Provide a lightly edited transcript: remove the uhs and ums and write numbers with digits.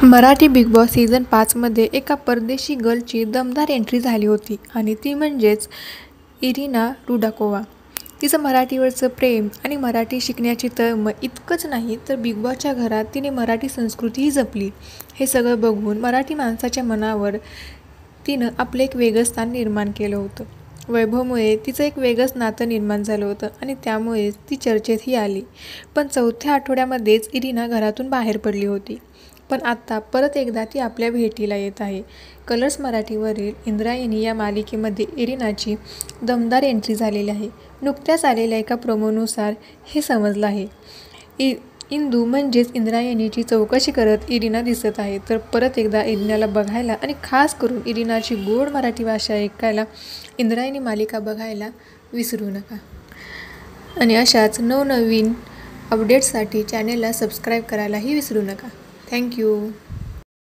Marathi big boss season 5मध्ये एका परदेशी गर्लची दमदार एंट्री झाली होती आणि ती म्हणजेच इरिना रुडाकोवा. तिचं मराठीवरचं प्रेम आणि मराठी शिकण्याची तळमळ इतकंच नाही तर बिग बॉसच्या घरात तिने मराठी संस्कृतीही जपली. हे सगळं बघून मराठी माणसाच्या मनावर तिनं आपलं एक वेगळं स्थान निर्माण केलं होतं. वैभवमुळे तिचं एक वेगळंच नातं निर्माण झालं होतं आणि त्यामुळेच ती चर्चेतही आली. पण चौथ्या आठवड्यामध्येच इरिना घरातून बाहेर पडली होती. पण आता परत एकदा ती आपल्या भेटीला येत आहे. कलर्स मराठीवरील इंद्रायणी या मालिकेमध्ये इरिनाची दमदार एंट्री झालेली आहे. नुकत्याच आलेल्या एका प्रोमोनुसार हे समजलं आहे. इंदू म्हणजेच इंद्रायणीची चौकशी करत इरिना दिसत आहे. तर परत एकदा इरिनाला बघायला आणि खास करून इरिनाची गोड मराठी भाषा ऐकायला इंद्रायणी मालिका बघायला विसरू नका. आणि अशाच नवनवीन अपडेट्ससाठी चॅनेलला सबस्क्राईब करायलाही विसरू नका. थँक्यू.